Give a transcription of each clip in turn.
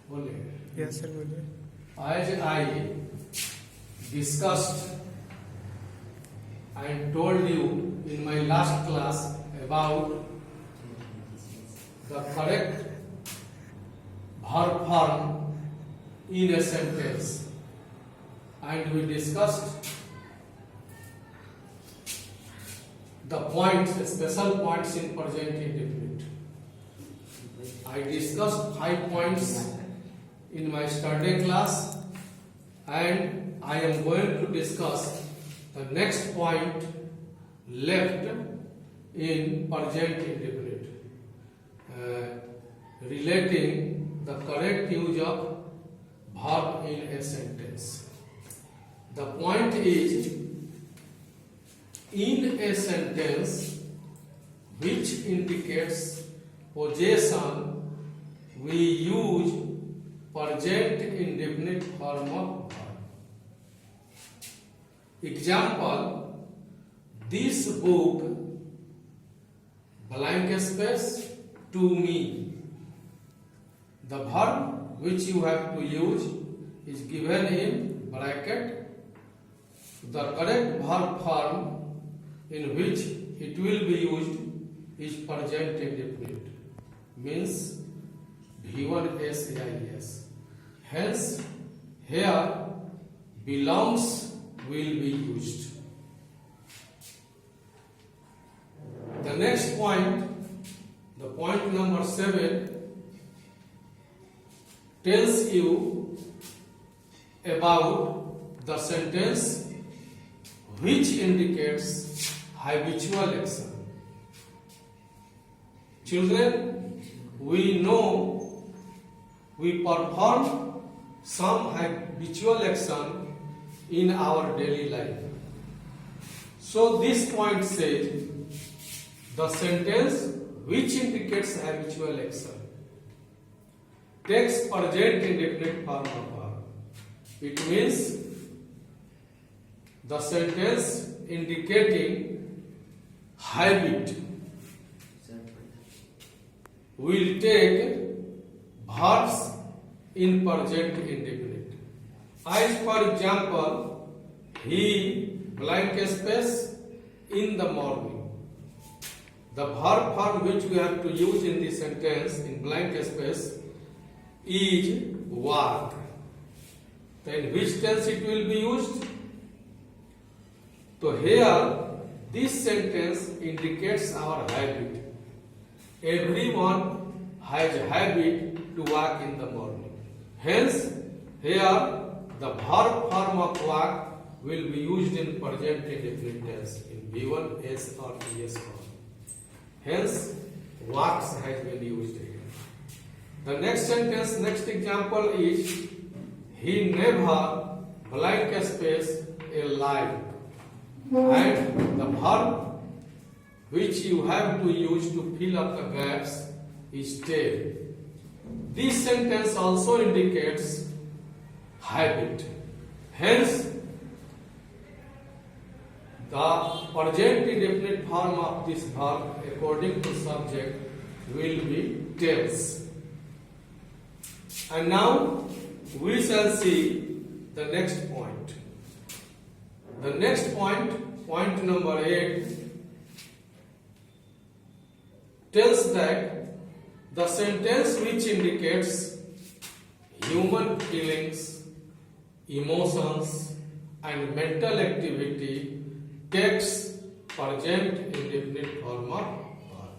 बोलिए. Yes sir बोलिए. As I discussed and told you in my last class about the correct verb form in a sentence, and we discussed the points, special points in present indefinite. I discussed 5 points in my study class, and I am going to discuss the next point left in present indefinite, relating the correct use of verb in a sentence. The point is, in a sentence which indicates possession, we use present indefinite form of verb. Example: this book blank space to me. The verb which you have to use is given in bracket. The correct verb form in which it will be used is present indefinite, means V1SAIS. Hence, here belongs will be used. The next point, the point number 7, tells you about the sentence which indicates habitual action. Children, we know we perform some habitual action in our daily life. So this point says the sentence which indicates habitual action takes present indefinite form of verb. It means the sentence indicating habit will take verbs in present indefinite. As for example, he blank space in the morning. The verb form which we have to use in this sentence in blank space is walk. Then which tense it will be used? So here this sentence indicates our habit. Everyone has a habit to walk in the morning. Hence, here the verb form of walk will be used in present indefinite tense in V1, S or ES form. Hence, walks has been used here. The next sentence, next example is he never blank space alive. And the verb which you have to use to fill up the gaps is stay. This sentence also indicates habit. Hence, the present indefinite form of this verb according to subject will be tense. And now we shall see the next point. The next point, point number 8, tells that the sentence which indicates human feelings, emotions and mental activity takes present indefinite form of verb.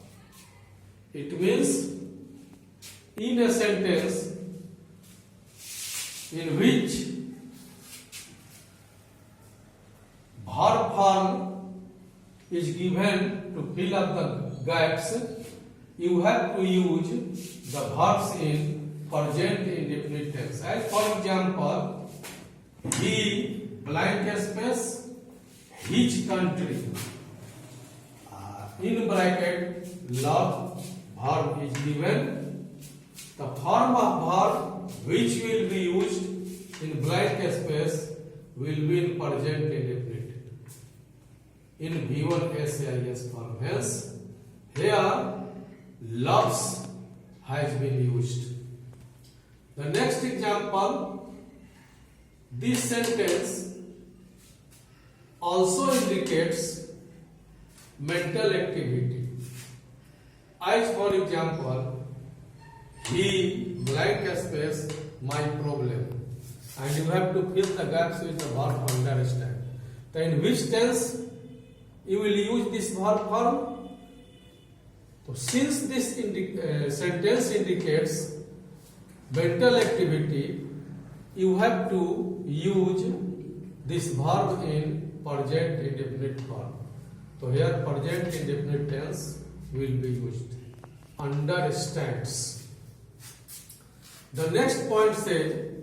It means in a sentence in which verb form is given to fill up the gaps, you have to use the verbs in present indefinite tense. As for example, he blank space his country. In bracket love verb is given. The form of verb which will be used in blank space will be in present indefinite in V1 SAIS form. Hence, here loves has been used. The next example, this sentence also indicates mental activity. As for example, he blank space my problem, and you have to fill the gaps with the verb understand. Then in which tense you will use this verb form? So since this sentence indicates mental activity, you have to use this verb in present indefinite form. So here present indefinite tense will be used. Understands. The next point says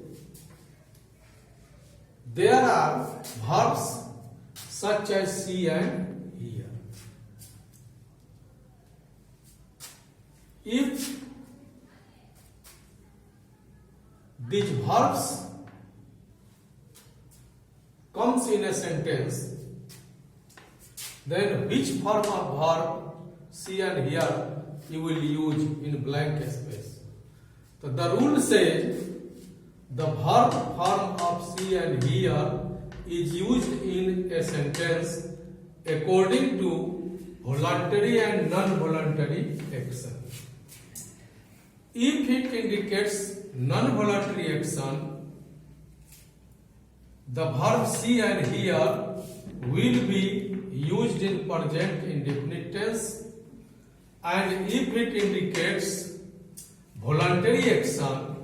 there are verbs such as see and hear. If these verbs comes in a sentence, then which form of verb see and hear you will use in blank space? So the rule says the verb form of see and hear is used in a sentence according to voluntary and non-voluntary action. If it indicates non-voluntary action, the verb see and hear will be used in present indefinite tense, and if it indicates voluntary action,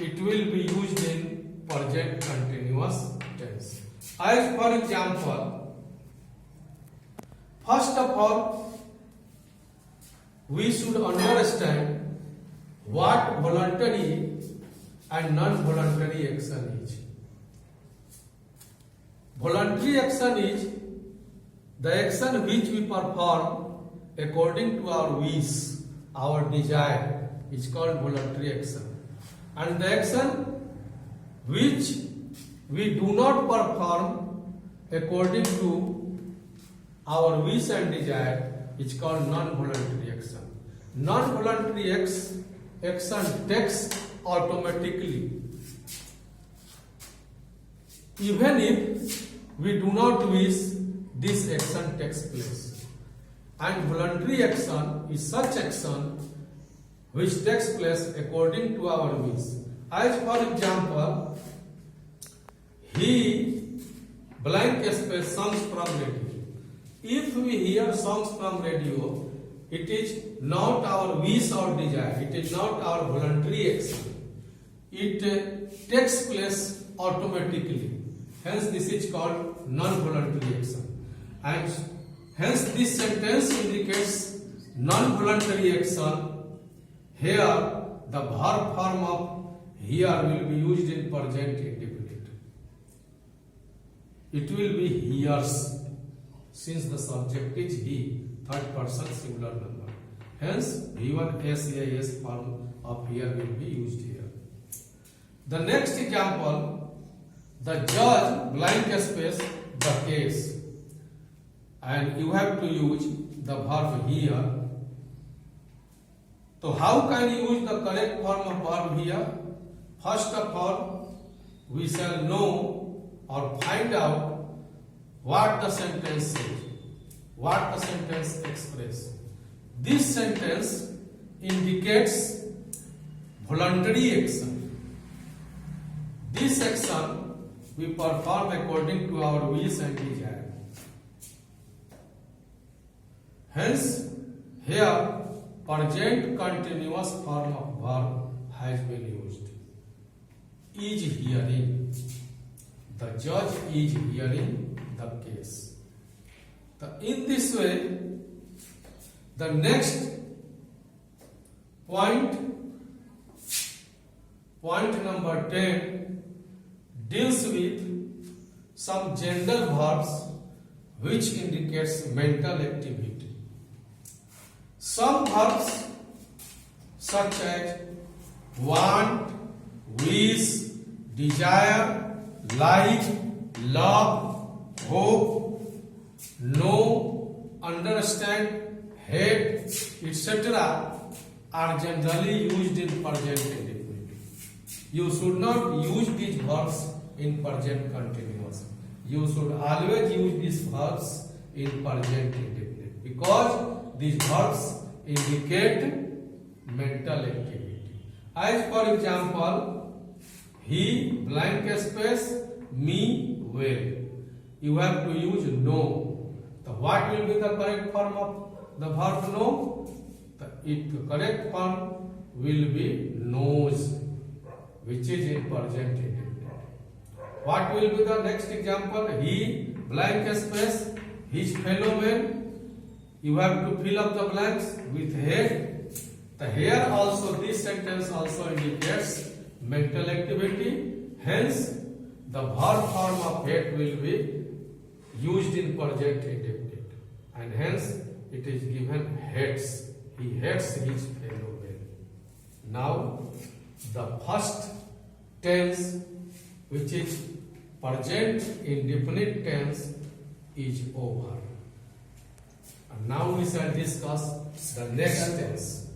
it will be used in present continuous tense. As for example, first of all, we should understand what voluntary and non-voluntary action is. Voluntary action is the action which we perform according to our wish, our desire, is called voluntary action. And the action which we do not perform according to our wish and desire is called non-voluntary action. Non-voluntary action takes automatically, even if we do not wish, this action takes place. And voluntary action is such action which takes place according to our wish. As for example, he blank space songs from radio. If we hear songs from radio, it is not our wish or desire, it is not our voluntary action. It takes place automatically. Hence this is called non-voluntary action. And hence this sentence indicates non-voluntary action. Here the verb form of hear will be used in present indefinite. It will be hears, since the subject is he, third person singular number. Hence V1 SAS form of hear will be used here. The next example, the judge blank space the case, and you have to use the verb here. So how can you use the correct form of verb here? First of all, we shall know or find out what the sentence says, what the sentence expresses. This sentence indicates voluntary action. This action we perform according to our wish and desire. Hence, here present continuous form of verb has been used. Is hearing. The judge is hearing the case. In this way, the next point number 10, deals with some general verbs which indicates mental activity. Some verbs such as want, wish, desire, like, love, hope, know, understand, hate, etc. are generally used in present indefinite. You should not use these verbs in present continuous. You should always use these verbs in present indefinite because these verbs indicate mental activity. As for example, he blank space me well. You have to use know. So what will be the correct form of the verb know? The correct form will be knows, which is in present indefinite. What will be the next example? He blank space his fellow men. You have to fill up the blanks with head. The here also this sentence also indicates mental activity. Hence, the verb form of head will be used in present indefinite, and hence it is given hates. He hates his fellow men. Now, the first tense, which is present indefinite tense, is over. And now we shall discuss the next tense.